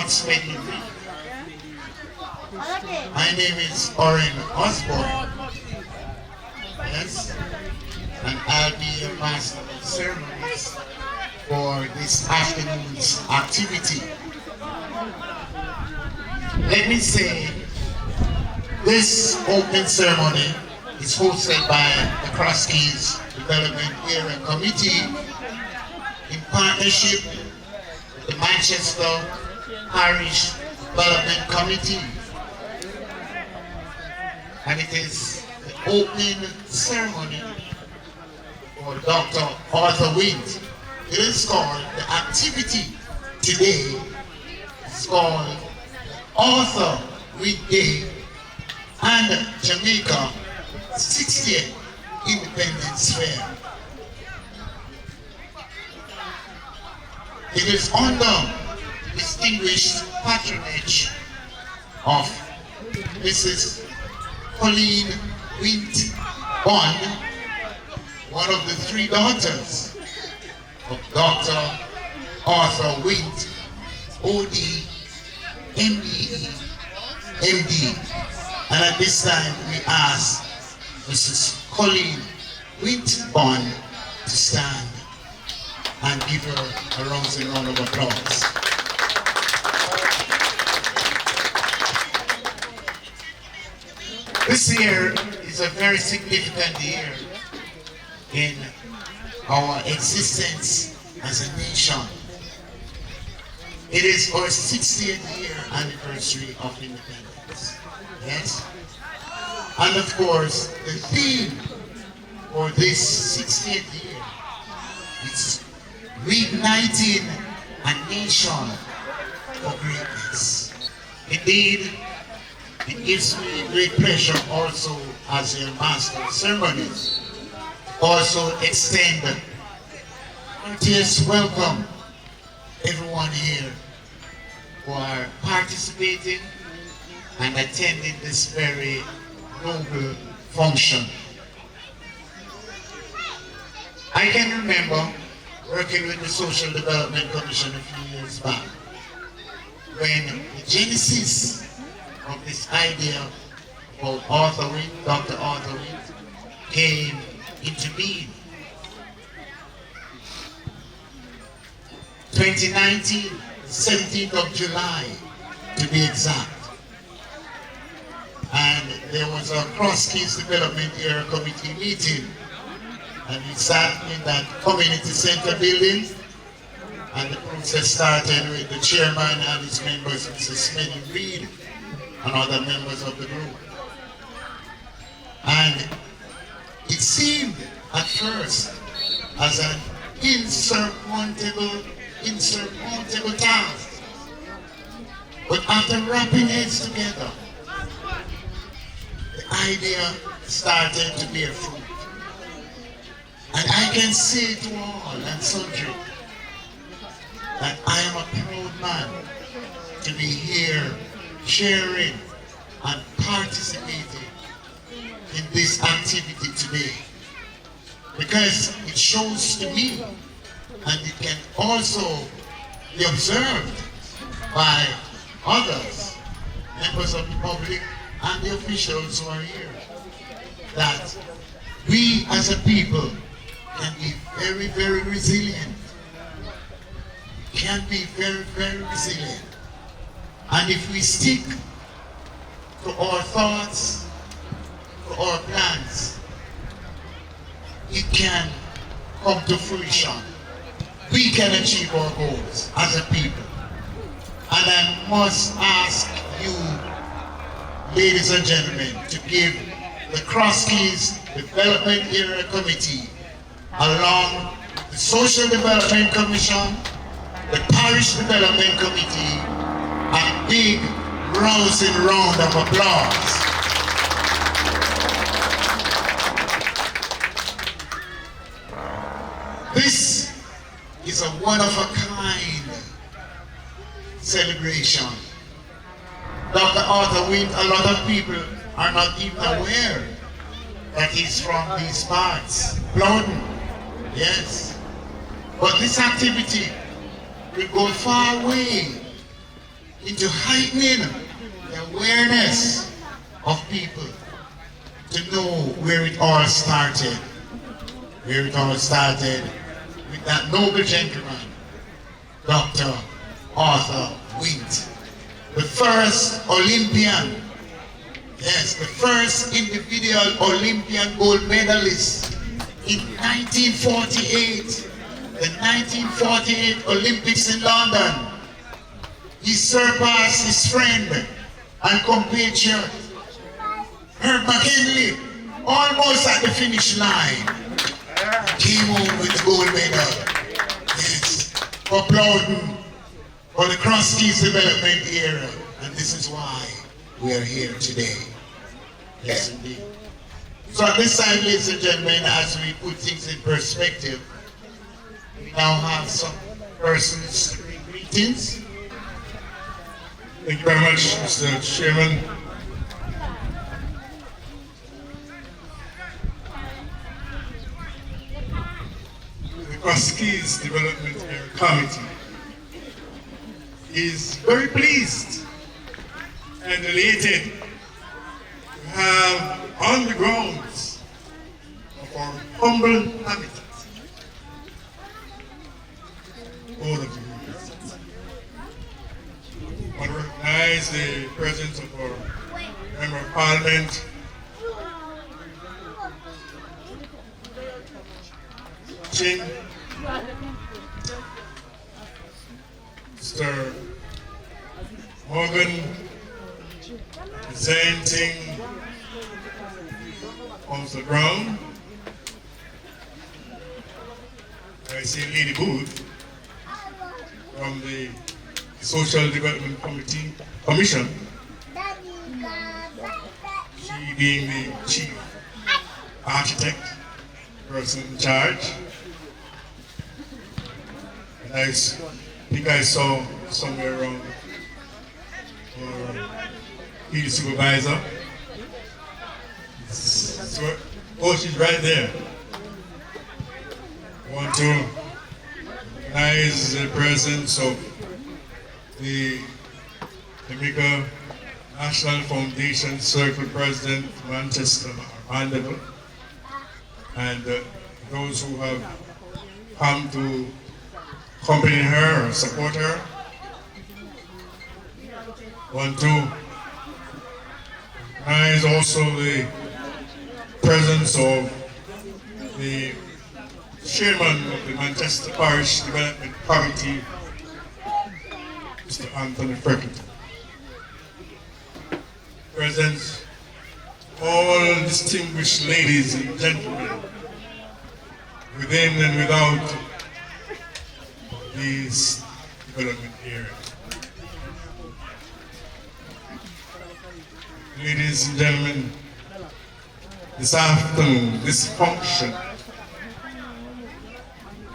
spending week. My name is Oren Osborne. Yes, and I'll be a master of ceremonies for this afternoon's activity. Let me say, this opening ceremony is hosted by the Crosskeys Development Area Committee in partnership with the Manchester Parish Development Committee. And it is the opening ceremony for Dr. Arthur Wint. It is called, the activity today is called Arthur Wint Day and Jamaica 60th Independence Fair. It is under distinguished patronage of Mrs. Pauline Wint Bond, one of the three daughters of Dr. Arthur Wint, OD, MBE, MD. And at this time we ask Mrs. Pauline Wint Bond to stand and give her a rousing round of applause. This year is a very significant year in our existence as a nation. It is our 60th year anniversary of independence. Yes? And of course, the theme for this 60th year is reigniting a nation for greatness. Indeed, it gives me great pleasure also as your master of ceremonies, also extend a courteous welcome everyone here who are participating and attending this very noble function. I can remember working with the Social Development Commission a few years back when the genesis of this idea about Arthur Wint, Dr. Arthur Wint, came into being. 2019, 17th of July to be exact. And there was a Crosskeys Development Area Committee meeting, and we sat in that community center building, and the process started with the chairman and his members, Mr. Smith and Reed, and other members of the group. And it seemed at first as an insurmountable task. But after wrapping heads together, the idea started to bear fruit. And I can say to all and sundry that I am a proud man to be here sharing and participating in this activity today, because it shows to me, and it can also be observed by others, members of the public and the officials who are here, that we as a people can be very, very resilient. Can be very, very resilient. And if we stick to our thoughts, to our plans, it can come to fruition. We can achieve our goals as a people. And I must ask you, ladies and gentlemen, to give the Crosskeys Development Area Committee, along the Social Development Commission, the Parish Development Committee, a big rousing round of applause. This is a one-of-a-kind celebration. Dr. Arthur Wint, a lot of people are not even aware that he's from these parts. Plowden, yes. But this activity will go far away into heightening the awareness of people to know where it all started. Where it all started with that noble gentleman, Dr. Arthur Wint, the first Olympian, yes, the first individual Olympian gold medalist in 1948, the 1948 Olympics in London. He surpassed his friend and compatriot, Herb McKinley, almost at the finish line. He came home with the gold medal. Yes, for Plowden, for the Crosskeys development era. And this is why we are here today. Yes, indeed. So at this time, ladies and gentlemen, as we put things in perspective, we now have some persons to bring greetings. Thank you very much, Mr. Chairman. The Crosskeys Development Area Committee is very pleased and elated to have on the grounds of our humble habitat all of you. I want to recognize the presence of our Member of Parliament, Chin, Mr. Morgan, presenting Council Brown. I see Lady Booth from the Social Development Commission, she being the chief architect, person in charge. And I think I saw somewhere around field supervisor. Oh, she's right there. I want to recognize the presence of the Jamaica National Foundation Circle President, Manchester, Mandeville, and those who have come to accompany her or support her. Want to recognize also the presence of the chairman of the Manchester Parish Development Committee, Mr. Anthony Freckington. Present all distinguished ladies and gentlemen within and without this development area. Ladies and gentlemen, this afternoon, this function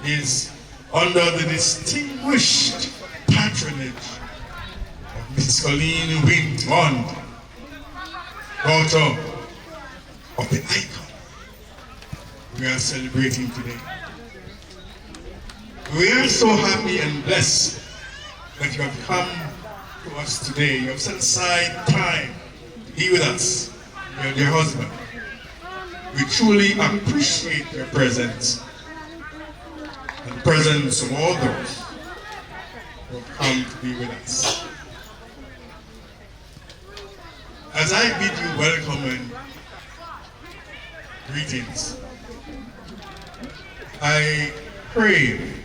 is under the distinguished patronage of Miss Colleen Wint, daughter of the icon we are celebrating today. We are so happy and blessed that you have come to us today. You have set aside time to be with us, you and your husband. We truly appreciate your presence and the presence of all those who have come to be with us. As I bid you welcome and greetings, I crave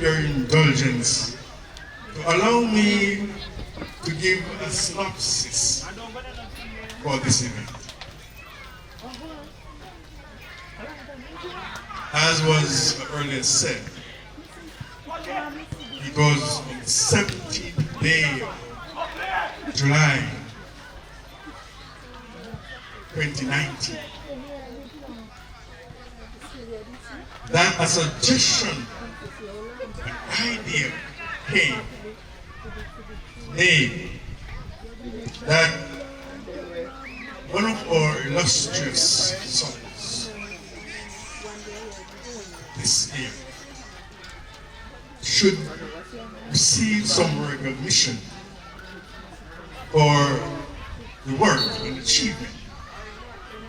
your indulgence to allow me to give a synopsis for this event. As was earlier said, it was on the 17th day of July 2019 that a suggestion, an idea came made that one of our illustrious sons this year should receive some recognition for the work and achievement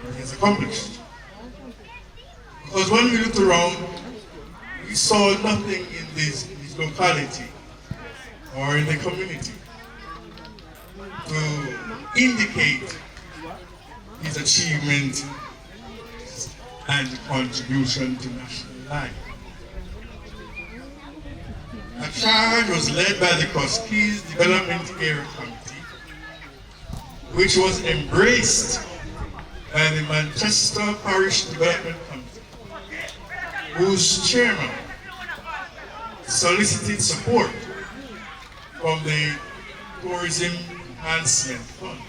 he has accomplished. Because when we looked around, we saw nothing in this locality or in the community to indicate his achievement and contribution to national life. A charge was led by the Crosskeys Development Area Committee, which was embraced by the Manchester Parish Development Committee, whose chairman solicited support from the Tourism Enhancement Fund.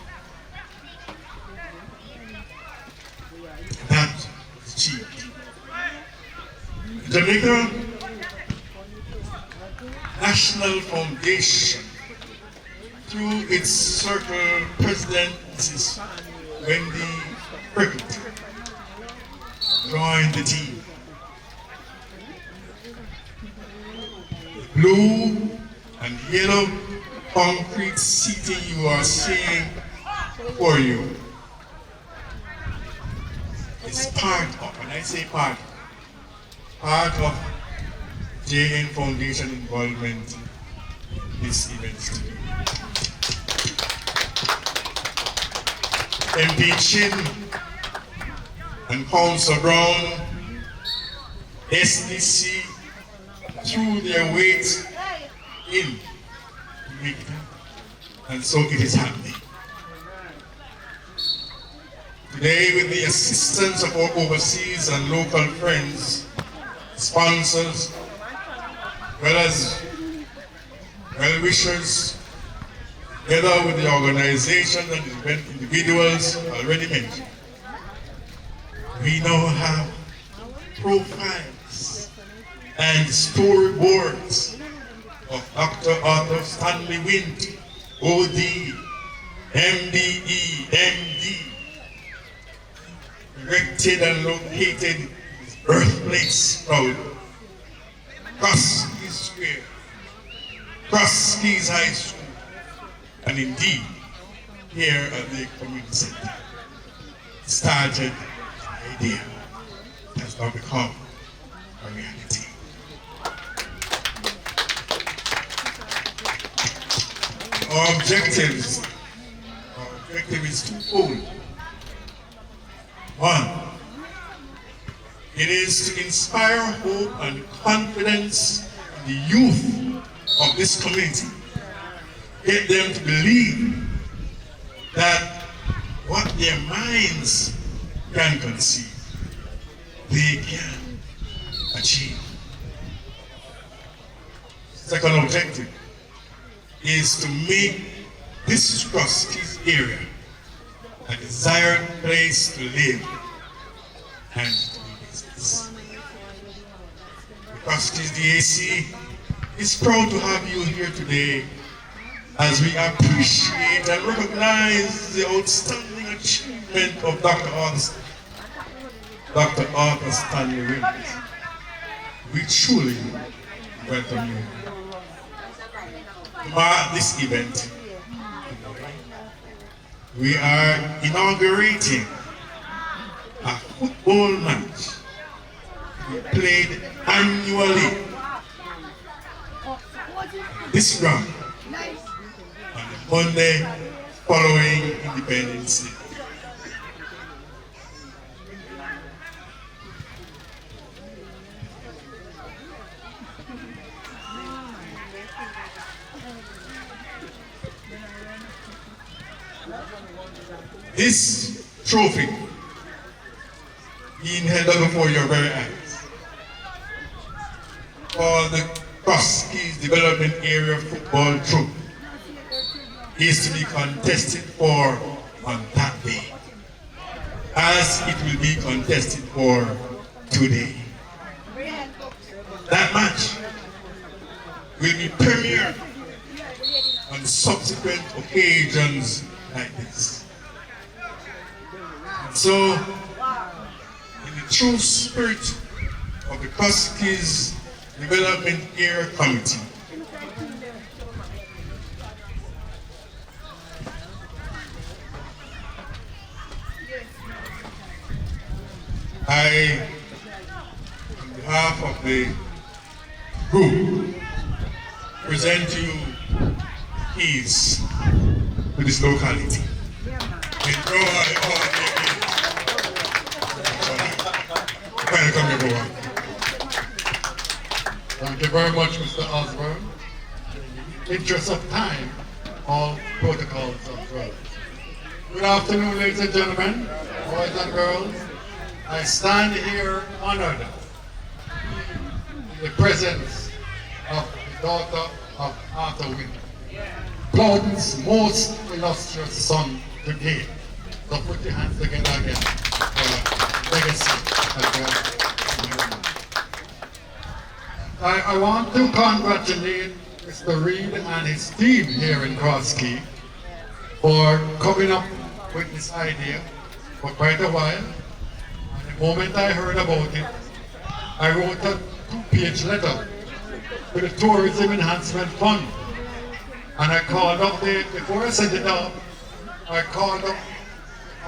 That was achieved. Jamaica National Foundation, through its circle president, Mrs. Wendy Prickett, joined the team. The blue and yellow concrete seating you are seeing for you is part of, and I say part of JN Foundation involvement in this event today. MP Chin and Councillor Brown, SDC, threw their weight in to make it happen. And so it is happening. Today, with the assistance of our overseas and local friends, sponsors, well as well-wishers, together with the organization and the event individuals already mentioned, we now have profiles and storyboards of Dr. Arthur Stanley Wint, OD, MDE, MD, erected and located in his birthplace proud, Crosskeys Square, Crosskeys High School, and indeed here at the community center. Started an idea that has now become a reality. Our objective is twofold. One, it is to inspire hope and confidence in the youth of this community. Get them to believe that what their minds can conceive, they can achieve. Second objective is to make this Crosskeys area a desired place to live and to do business. The Crosskeys DAC is proud to have you here today as we appreciate and recognize the outstanding achievement of Dr. Arthur Stanley Wint. We truly welcome you. To mark this event, we are inaugurating a football match we played annually this ground on the Monday following Independence Day. This trophy being held up before your very eyes, called the Crosskeys Development Area Football Trophy, is to be contested for on that day, as it will be contested for today. That match will be premiered on subsequent occasions like this. So, in the true spirit of the Crosskeys Development Area Committee, I, on behalf of the group, present to you keys to this locality. Enjoy all the welcome everyone. Thank you very much, Mr. Osborne. In the interest of time, all protocols observed. Good afternoon, ladies and gentlemen, boys and girls. I stand here honored in the presence of the daughter of Arthur Wint, Plowden's most illustrious son today. So put your hands together again for legacy as well. I want to congratulate Mr. Reed and his team here in Crosskeys for coming up with this idea for quite a while. And the moment I heard about it, I wrote a 2-page letter to the Tourism Enhancement Fund. And I called up before I sent it out, I called up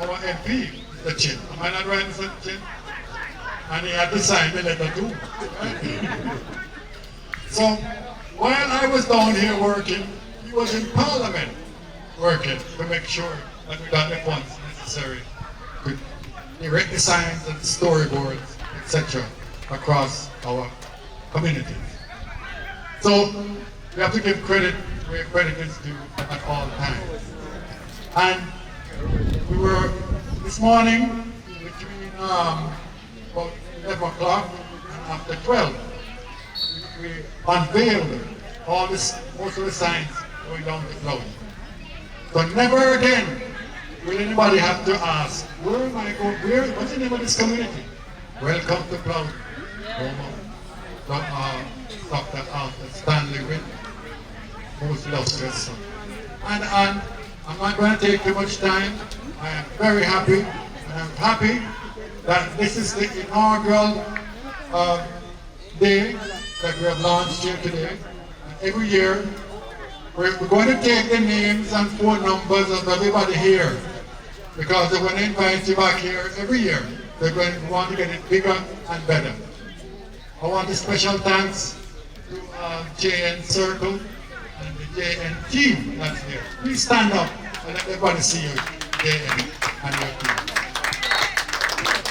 our MP, Mr. Chin. Am I not right, Mr. Chin? And he had to sign the letter too. Right? So while I was down here working, he was in Parliament working to make sure that we got the funds necessary to erect the signs and storyboards, etc. across our communities. So we have to give credit where credit is due at all times. And we were this morning between about 11 o'clock and after 12. We unveiled all this, most of the signs going down the cloud. So never again will anybody have to ask, where am I going? What's the name of this community? Welcome to Cloud. Dr. Arthur Stanley Wint, most illustrious son. And I'm not going to take too much time. I am very happy, and I'm happy that this is the inaugural day that we have launched here today. And every year, we're going to take the names and phone numbers of everybody here, because they're going to invite you back here every year. They're going to want to get it bigger and better. I want a special thanks to JN Circle and the JN team that's here. Please stand up and let everybody see you, JN and your team.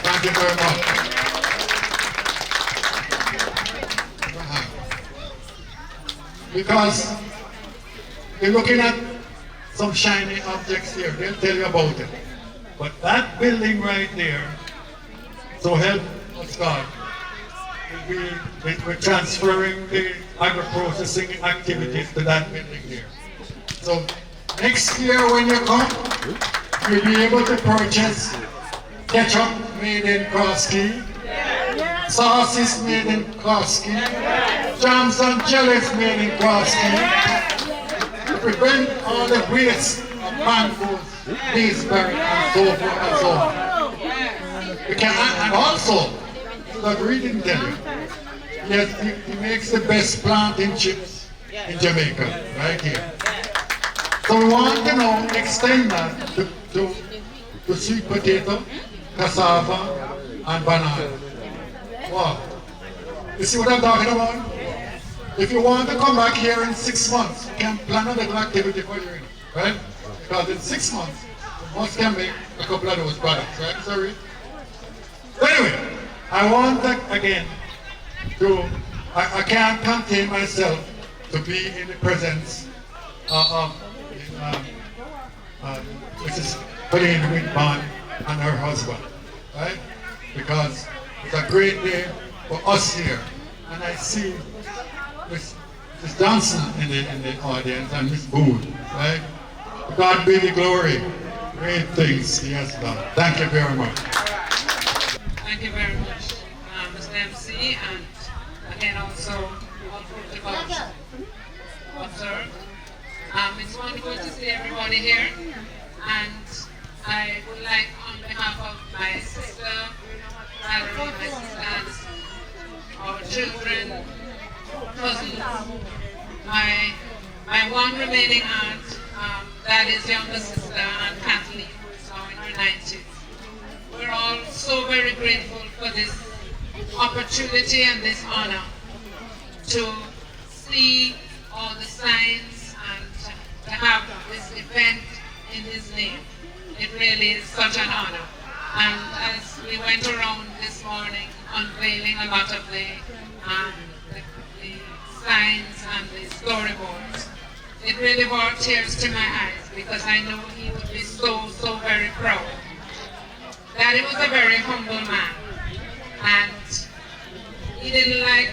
Thank you very much. Because you're looking at some shiny objects here, they'll tell you about it. But that building right there, so help us God, we're transferring the agro-processing activities to that building here. So next year when you come, you'll be able to purchase ketchup made in Crosskeys, sauces made in Crosskeys, jams and jellies made in Crosskeys, to prevent all the waste of mangoes, gooseberry, and so forth and so on. And also, that we didn't tell you, yes, he makes the best plantain chips in Jamaica, right here. So we want to now extend that to sweet potato, cassava, and banana. Wow. You see what I'm talking about? If you want to come back here in 6 months, you can plan a little activity for you, right? Because in 6 months, you must can make a couple of those products, right? Sorry. Anyway, I want that again I can't contain myself to be in the presence of Mrs. Pauline Wintman and her husband, right? Because it's a great day for us here. And I see Miss Johnson in the audience and Miss Booth, right? God be the glory. Great things he has done. Thank you very much. Thank you very much, Mr. MC, and again also all protocols observed. It's wonderful to see everybody here, and I would like, on behalf of my sister, Valerie, my sisters, our children, cousins, my one remaining aunt, Daddy's younger sister, Aunt Kathleen, who is now in her 90s. We're all so very grateful for this opportunity and this honor to see all the signs and to have this event in his name. It really is such an honor. And as we went around this morning unveiling a lot of the signs and the storyboards, it really brought tears to my eyes because I know he would be so very proud. Daddy was a very humble man, and he didn't like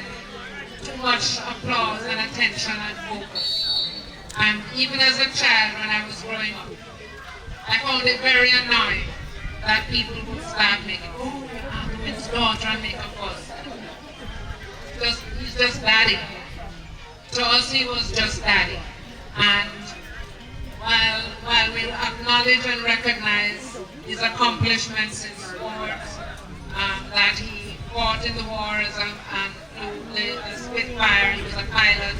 too much applause and attention and focus. And even as a child when I was growing up, I found it very annoying that people would start making, oh, Wint's daughter and make a fuss. He's just daddy. To us, he was just daddy. And while we acknowledge and recognize his accomplishments in sports, that he fought in the war and flew the Spitfire, he was a pilot,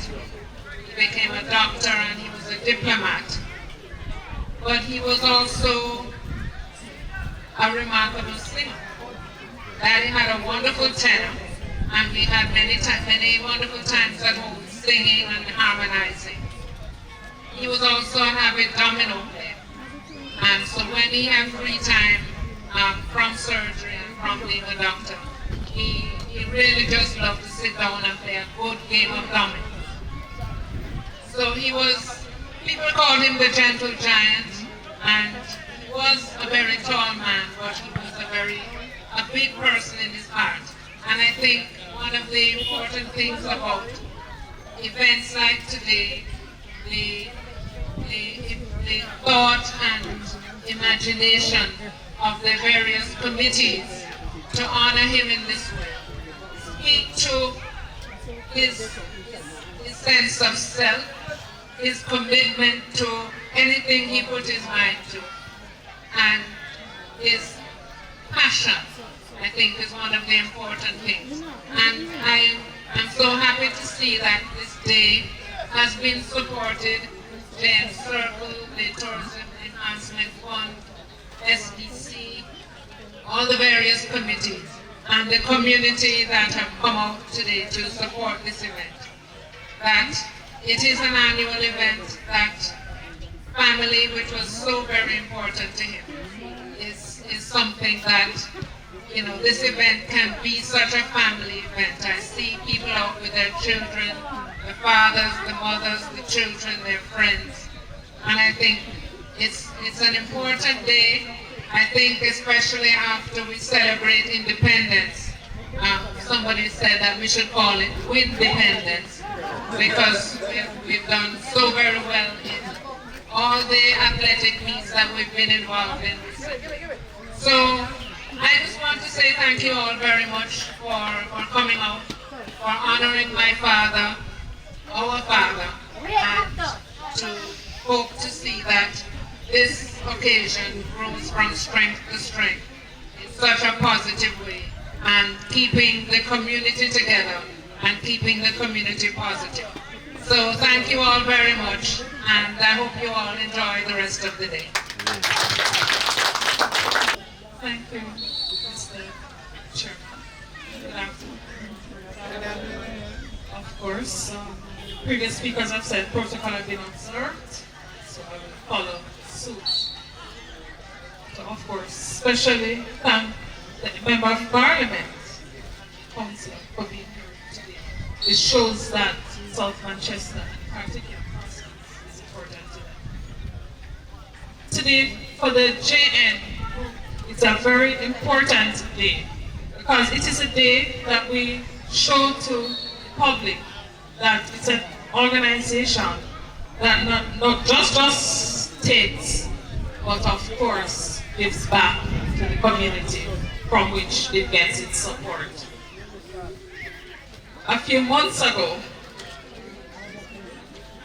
he became a doctor, and he was a diplomat. But he was also a remarkable singer. Daddy had a wonderful tenor, and we had many wonderful times at home singing and harmonizing. He was also an avid domino player, and so when he had free time from surgery and from being a doctor, he really just loved to sit down and play a good game of dominoes. So people called him the gentle giant, and he was a very tall man, but he was a big person in his heart. And I think one of the important things about events like today, the thought and imagination of the various committees to honor him in this way speak to his sense of self, his commitment to anything he put his mind to, and his passion, I think, is one of the important things. And I am so happy to see that this day has been supported. JN Circle, the Tourism Enhancement Fund, SDC, all the various committees, and the community that have come out today to support this event. That it is an annual event, that family, which was so very important to him, is something that, this event can be such a family event. I see people out with their children, the fathers, the mothers, the children, their friends. And I think it's an important day. I think especially after we celebrate independence. Somebody said that we should call it Windependence, because we've done so very well in all the athletic meets that we've been involved in recently. So I just want to say thank you all very much for coming out, for honoring my father, our father, and to hope to see that this occasion grows from strength to strength in such a positive way, and keeping the community together and keeping the community positive. So thank you all very much, and I hope you all enjoy the rest of the day. Thank you, Mr. Chairman. Good afternoon. Of course, previous speakers have said protocol have been observed, so I will follow suit. So of course, especially thank the Member of Parliament, Councillor, for being here today. It shows that South Manchester, in particular, is important to them. Today, for the JN, it's a very important day, because it is a day that we show to the public that it's an organization that not just takes, but of course gives back to the community from which it gets its support. A few months ago,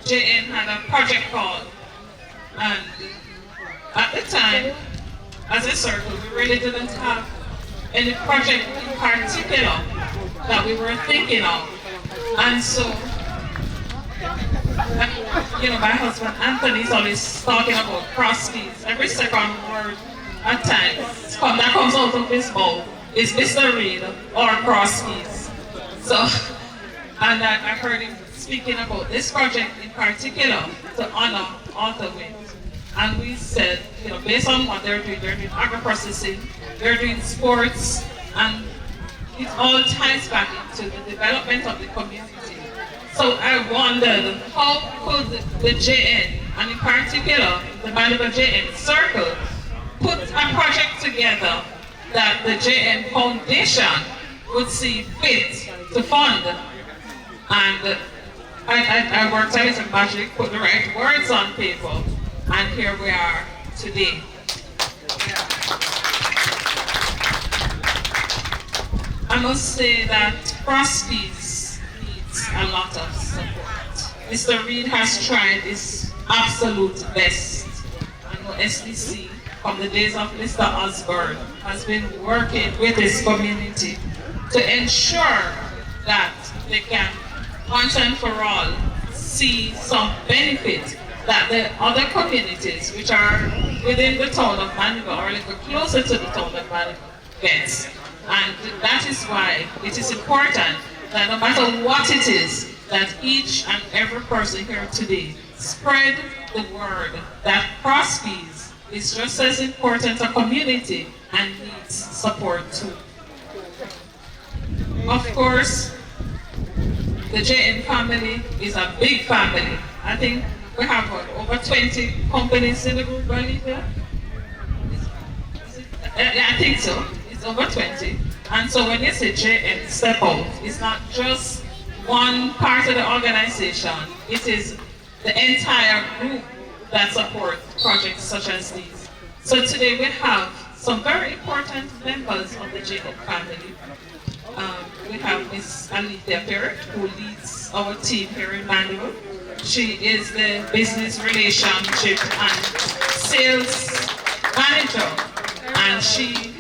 JN had a project call, and at the time, as a circle, we really didn't have any project in particular that we were thinking of. And so, my husband Anthony is always talking about Crosskeys. Every second word at times that comes out of his mouth is Mr. Reed or Crosskeys. So, and I heard him speaking about this project in particular to honor Arthur Wint. And we said, based on what they're doing agro-processing, they're doing sports, and it all ties back into the development of the community. So I wondered, how could the JN, and in particular the Mandeville JN Circle, put a project together that the JN Foundation would see fit to fund? And I worked out some magic, put the right words on paper, and here we are today. I must say that Crosskeys needs a lot of support. Mr. Reed has tried his absolute best. I know SDC, from the days of Mr. Osborne, has been working with his community to ensure that they can, once and for all, see some benefit that the other communities which are within the town of Mandeville or a little closer to the town of Mandeville gets. And that is why it is important that no matter what it is, that each and every person here today spread the word that Crosskeys is just as important a community and needs support too. Of course, the JN family is a big family. I think we have over 20 companies in the group, right? I think so. It's over 20. And so when you say JN Step Out, it's not just one part of the organization. It is the entire group that supports projects such as these. So today we have some very important members of the JN family. We have Ms. Alethea Perrott, who leads our team here in Mandeville. She is the business relationship and sales manager, and she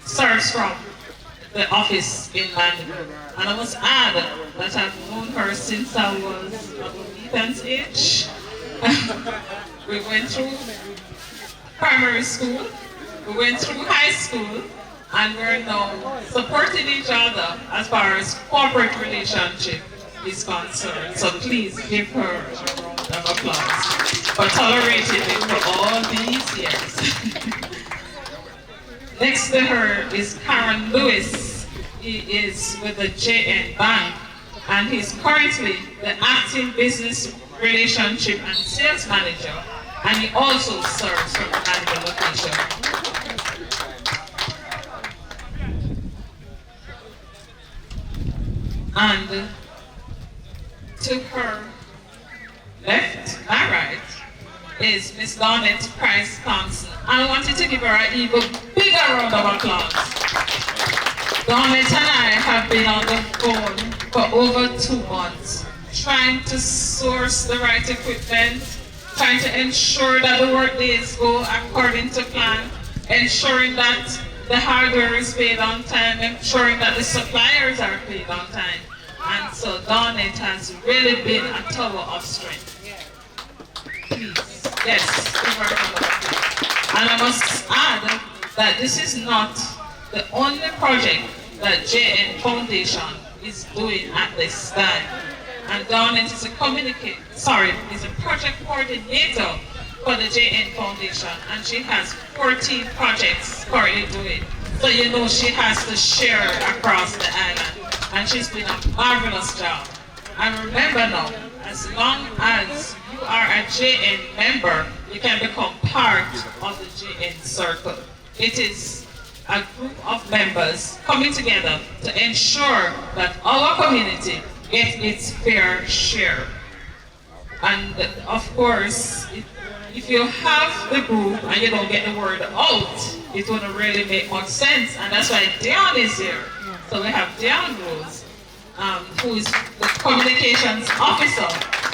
serves from the office in Mandeville. And I must add that I've known her since I was about Ethan's age. We went through primary school, we went through high school, and we're now supporting each other as far as corporate relationship is concerned. So please give her a round of applause for tolerating it for all these years. Next to her is Karen Lewis. He is with the JN Bank, and he's currently the acting business relationship and sales manager, and he also serves from the Mandeville location. And to her left, my right, is Miss Donette Price Thompson. I wanted to give her an even bigger round of applause. Donette and I have been on the phone for over 2 months, trying to source the right equipment, trying to ensure that the work days go according to plan, ensuring that the hardware is paid on time, ensuring that the suppliers are paid on time. And so Donette has really been a tower of strength. Please, yes, and I must add that this is not the only project that JN Foundation is doing at this time. And Donette is is a project coordinator for the JN Foundation, and she has 14 projects currently doing. So you know she has to share across the island, and she's been a marvelous job. And remember now, as long as you are a JN member, you can become part of the JN Circle. It is a group of members coming together to ensure that our community gets its fair share. And of course, if you have the group and you don't get the word out, it wouldn't really make much sense. And that's why Dion is here. So we have Dion Rose, who is the communications officer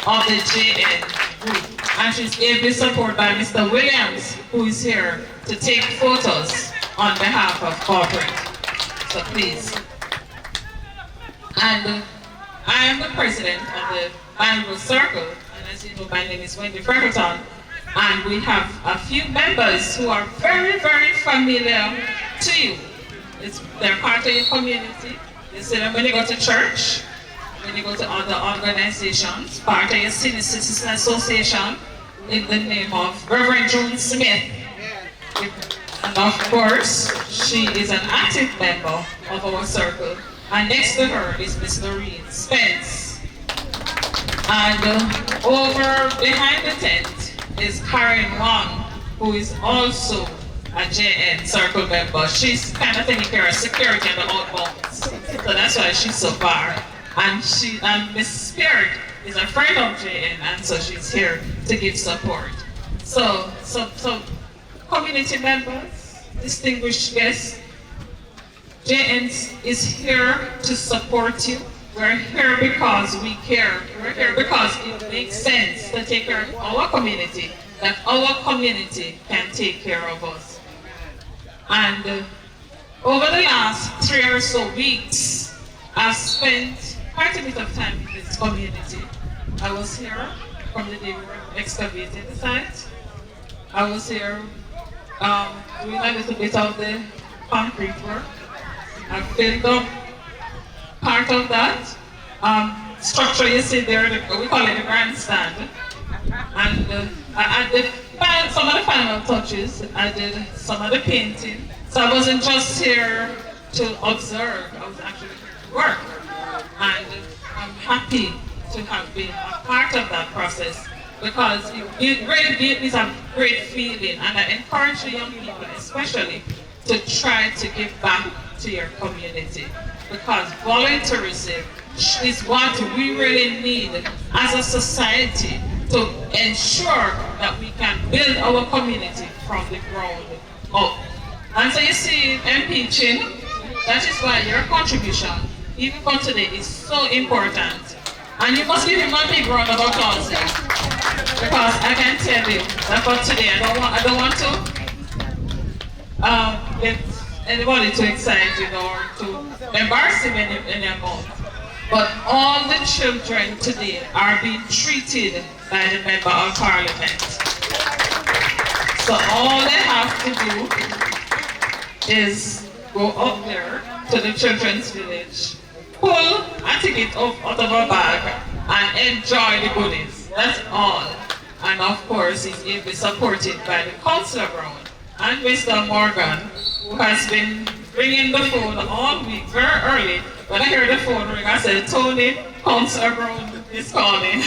of the JN group. And she's ably supported by Mr. Williams, who is here to take photos on behalf of corporate. So please. And I am the president of the Mandeville Circle, and as you know, my name is Wendy Ferguson, and we have a few members who are very, very familiar to you. they're part of your community. You see them when you go to church, when you go to other organizations, part of your senior citizen association in the name of Reverend June Smith. And of course, she is an active member of our circle. And next to her is Miss Lorraine Spence. And over behind the tent is Karen Wong, who is also a JN circle member. She's kind of taking care of security and the outbounds. So that's why she's so far. And Miss Spirit is a friend of JN, and so she's here to give support. So community members, distinguished guests, JN is here to support you. We're here because we care. We're here because it makes sense to take care of our community, that our community can take care of us. And over the last 3 or so weeks, I've spent quite a bit of time in this community. I was here from the day we excavated the site. I was here doing a little bit of the concrete work. I filled up part of that structure you see there, we call it the grandstand. And I did some of the final touches. I did some of the painting. So I wasn't just here to observe, I was actually here to work. And I'm happy to have been a part of that process because it really gives me a great feeling, and I encourage the young people especially to try to give back to your community, because volunteerism is what we really need as a society to ensure that we can build our community from the ground up. And so you see, MP Chin, that is why your contribution, even for today, is so important. And you must give him a big round of applause here, because I can tell you that for today, I don't want to get anybody too excited or to embarrass him in their mouth. But all the children today are being treated by the Member of Parliament. So all they have to do is go up there to the children's village, pull a ticket out of a bag and enjoy the goodies. That's all. And of course, he's ably supported by the Councillor Brown and Mr. Morgan, who has been ringing the phone all week, very early. When I heard the phone ring, I said, Tony, Councillor Brown is calling.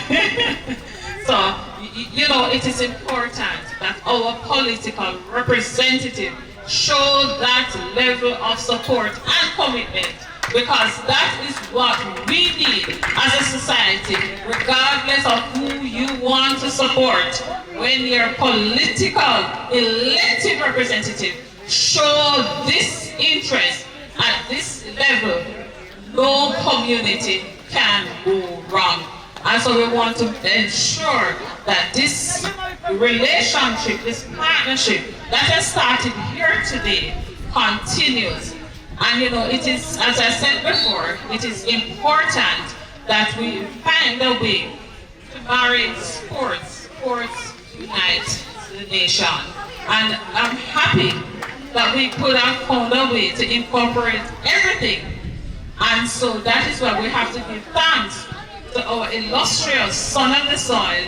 So, you know, it is important that our political representative show that level of support and commitment, because that is what we need as a society, regardless of who you want to support. When your political elected representative show this interest at this level, no community can go wrong. And so we want to ensure that this relationship, this partnership that has started here today continues. And you know, it is, as I said before, it is important that we find a way to marry sports. Sports unite the nation. And I'm happy that we could have found a way to incorporate everything. And so that is why we have to give thanks to our illustrious son of the soil,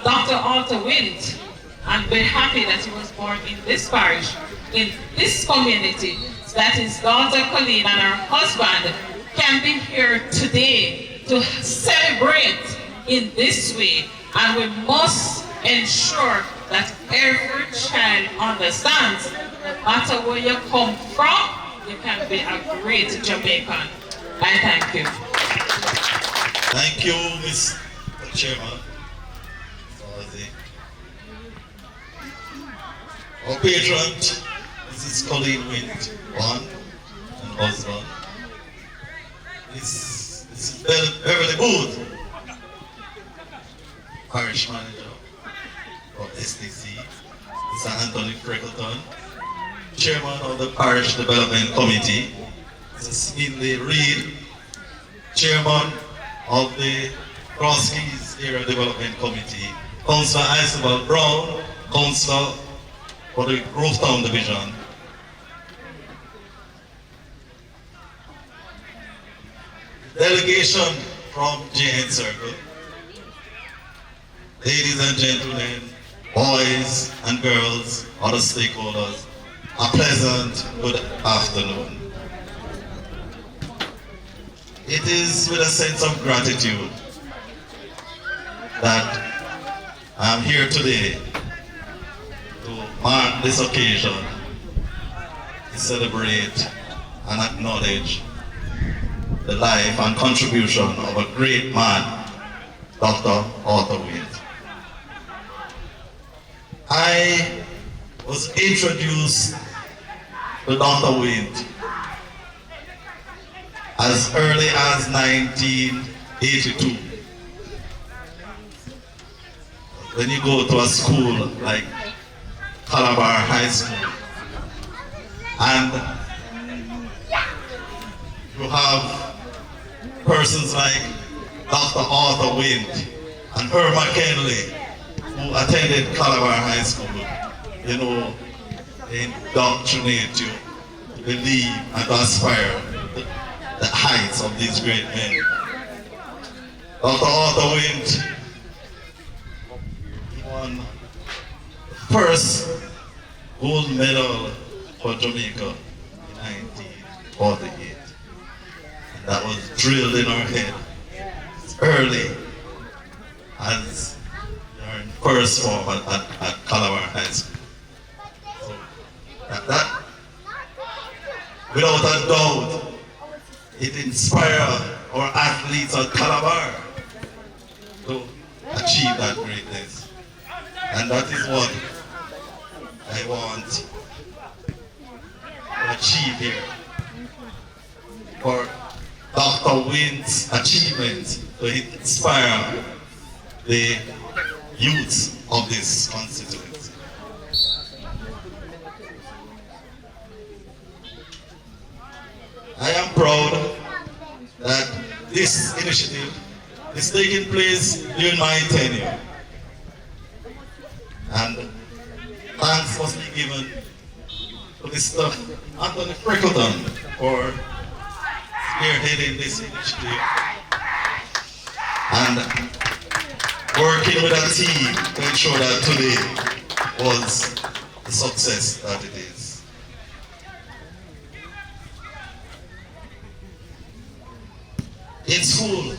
Dr. Alter Wint, and we're happy that he was born in this parish, in this community. That his daughter Colleen and her husband can be here today to celebrate in this way. And we must ensure that every child understands, no matter where you come from, you can be a great Jamaican. I thank you. Thank you, Mr. Chairman. Our patron, Mrs. Colleen Wint, one and husband. This is Beverly Booth, parish manager of SDC. Mr. Anthony Freckleton, chairman of the parish development committee. Mr. Smedley Reed, chairman of the Crosskeys area development committee. Councillor Isabel Brown, councillor for the Grove Town division. delegation from JN Circle, ladies and gentlemen, boys and girls, other stakeholders, a pleasant good afternoon. It is with a sense of gratitude that I'm here today to mark this occasion, to celebrate and acknowledge the life and contribution of a great man, Dr. Arthur Wint. I was introduced to Dr. Wint as early as 1982. When you go to a school like Calabar High School, and you have persons like Dr. Arthur Wint and Herb McKinley, who attended Calabar High School, they indoctrinate you to believe and to aspire to the heights of these great men. Dr. Arthur Wint won the first gold medal for Jamaica in 1948. And that was drilled in our head early as we are in first form at Calabar High School. So that without a doubt, it inspired our athletes at Calabar to achieve that greatness. And that is what I want to achieve here. For Dr. Wint's achievements to inspire the youth of this constituency. I am proud that this initiative is taking place during my tenure. And thanks must be given to Mr. Anthony Freckleton for spearheading this initiative and working with a team to ensure that today was the success that it is. In school,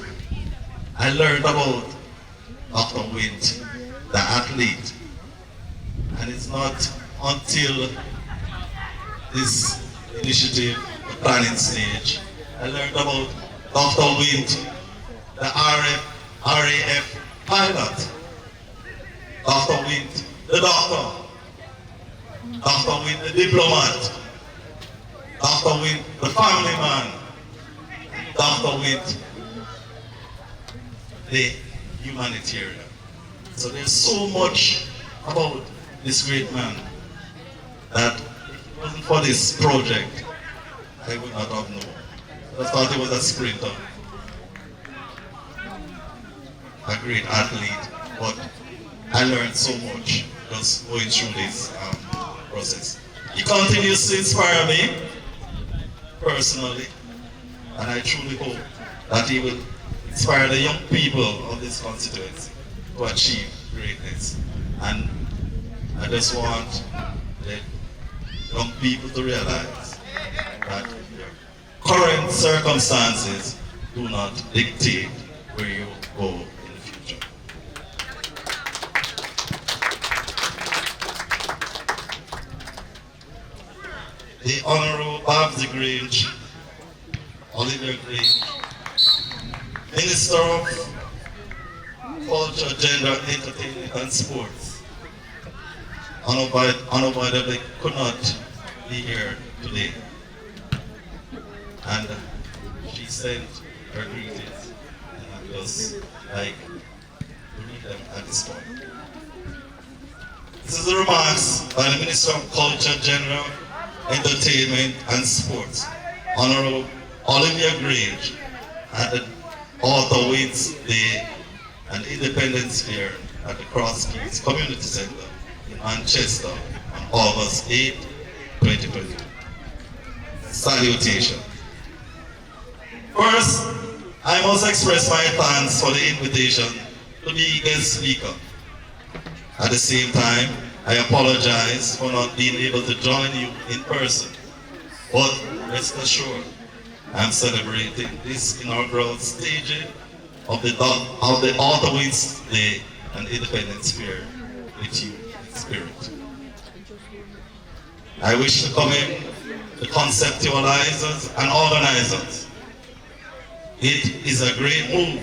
I learned about Dr. Wint, the athlete, and it's not until this initiative, the planning stage, I learned about Dr. Wint, the RAF pilot, Dr. Wint, the doctor, Dr. Wint, the diplomat, Dr. Wint, the family man, Dr. Wint, the humanitarian. So there's so much about this great man that if it wasn't for this project, I would not have known. I thought he was a sprinter, a great athlete, but I learned so much just going through this process. He continues to inspire me personally, and I truly hope that he will inspire the young people of this constituency to achieve greatness. And I just want the young people to realize that their current circumstances do not dictate where you go in the future. The Honorable Babs Grange, Olivia Grange, Minister of Culture, Gender, Entertainment and Sports, unavoidably could not be here today. And she sent her greetings, and I'd just like to read them at this point. This is the remarks by the Minister of Culture, Gender, Entertainment and Sports, Honorable Olivia Grange, at the Arthur Wint's Day and Independence Fair at the Crosskeys Community Center in Manchester on August 8, 2020. Salutation. First, I must express my thanks for the invitation to be guest speaker. At the same time, I apologize for not being able to join you in person. But rest assured, I'm celebrating this inaugural staging of the Author Wint's Day and Independence Fair with you in spirit. I wish to commend the conceptualizers and organizers. It is a great move,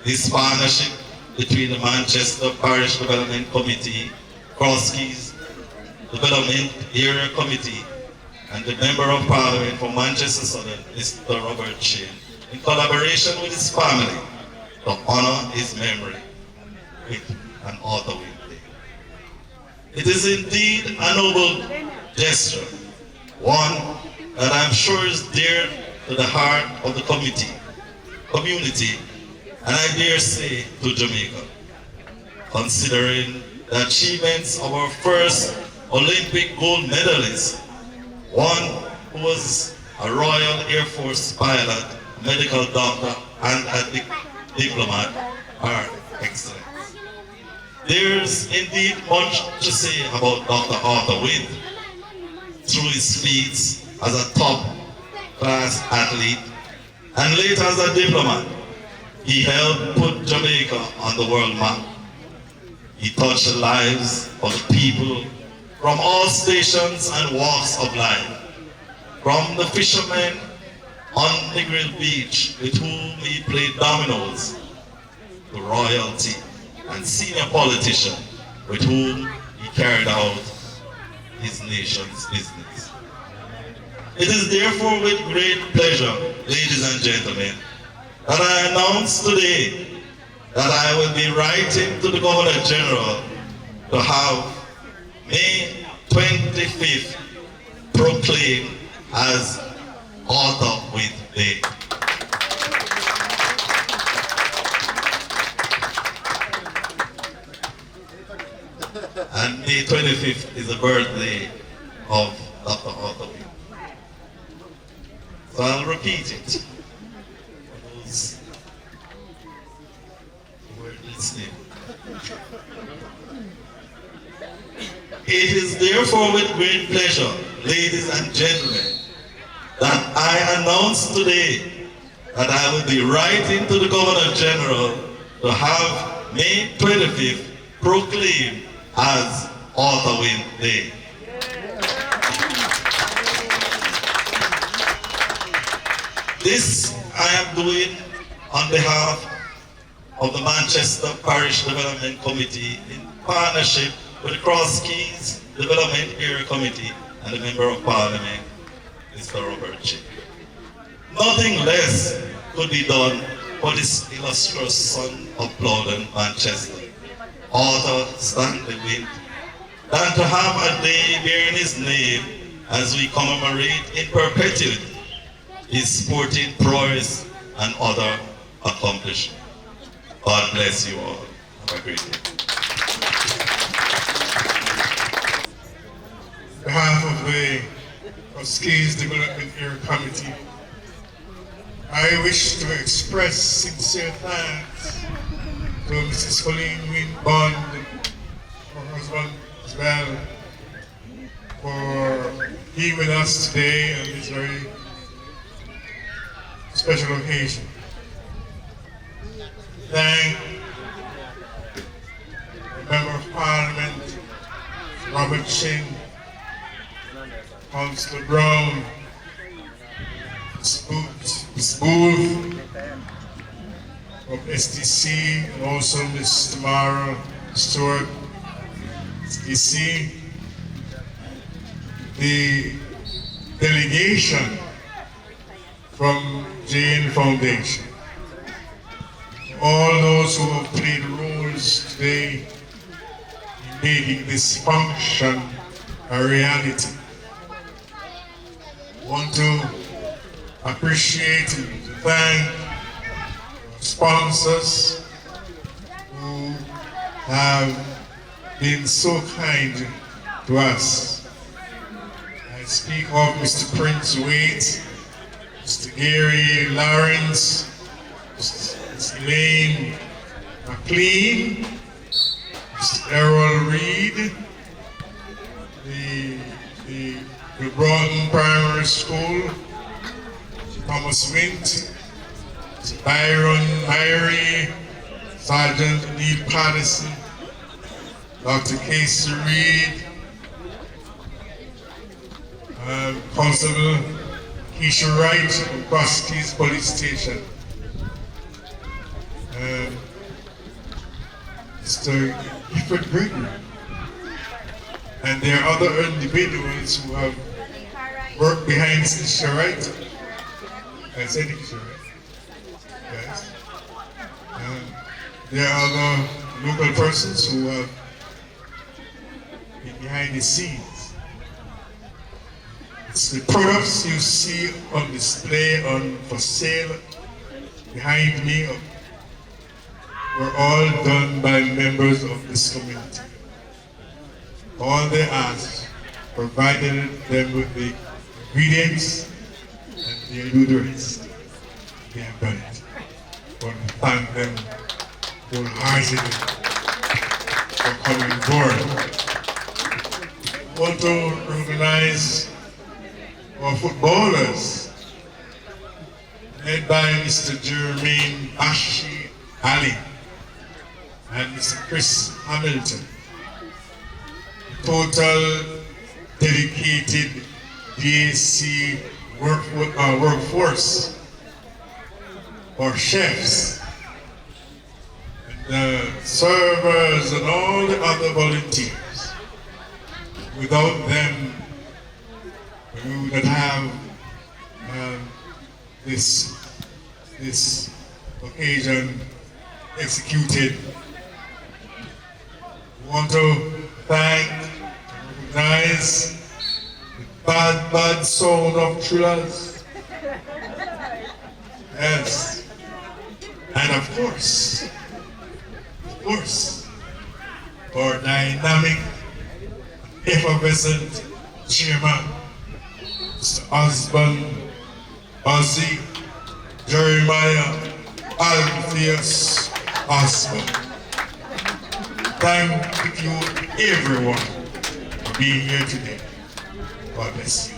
this partnership between the Manchester Parish Development Committee, Crosskeys Development Area Committee, and the Member of Parliament for Manchester Southern, Mr. Robert Shane, in collaboration with his family, to honor his memory with an Author Wint Day. It is indeed a noble gesture, one that I'm sure is dear to the heart of the community, and I dare say to Jamaica, considering the achievements of our first Olympic gold medalist, one who was a Royal Air Force pilot, medical doctor, and a diplomat, are excellent. There's indeed much to say about Dr. Arthur Wint. Through his feats as a top-class athlete and later as a diplomat, he helped put Jamaica on the world map. He touched the lives of the people from all stations and walks of life, from the fishermen on Negril Beach with whom he played dominoes, to royalty and senior politicians with whom he carried out his nation's business. It is therefore with great pleasure, ladies and gentlemen, that I announce today that I will be writing to the Governor General to have May 25th proclaimed as Author Wint Day. And May 25th is the birthday of Dr. Arthur Wint. So I'll repeat it for those who were listening. It is therefore with great pleasure, ladies and gentlemen, that I announce today that I will be writing to the Governor General to have May 25th proclaimed as Author Wint Day. This I am doing on behalf of the Manchester Parish Development Committee in partnership with the Crosskeys Development Area Committee and the Member of Parliament, Mr. Robert Shane. Nothing less could be done for this illustrious son of Plowden, Manchester, Author Stanley Wint, than to have a day bearing his name as we commemorate in perpetuity his sporting prowess and other accomplishments. God bless you all. Have a great day. On behalf of the Crosskeys Development Area Committee, I wish to express sincere thanks to Mrs. Colleen Wint Bond, her husband as well, for being with us today on this very special occasion. Thank the Member of Parliament, Robert Shane, Councillor Brown, Ms. Booth of STC, and also Ms. Tamara Stewart, STC, the delegation from Jane Foundation, all those who have played roles today in making this function a reality. I want to appreciate and thank our sponsors who have been so kind to us. I speak of Mr. Prince Wait, Mr. Gary Lawrence, Mr. Elaine McLean, Mr. Errol Reed, the Broughton Primary School, Thomas Wint, Mr. Byron Myrie, Sergeant Neil Patterson, Dr. Casey Reed, Constable Keisha Wright from Crosskeys Police Station, Mr. Gifford Gregory, and there are other individuals who have worked behind Keisha Wright. I said Keisha Wright. Yes. There are other local persons who have been behind the scenes. It's the products you see on display for sale behind me were all done by members of this community. All they asked, provided them with the ingredients, and they do the rest. They have done it. I want to thank them wholeheartedly for coming forward. I want to recognize our footballers, led by Mr. Jermaine Ashi Ali and Mr. Chris Hamilton. Total dedicated DAC workforce, or chefs, and servers and all the other volunteers. Without them, we would not have this occasion executed. We want to thank and recognize the bad sound of thrillers. Yes. And of course, our dynamic, effervescent chairman, Mr. Osborne Ozzy Jeremiah Alpheus Osborne. Thank you, everyone, for being here today. God bless you.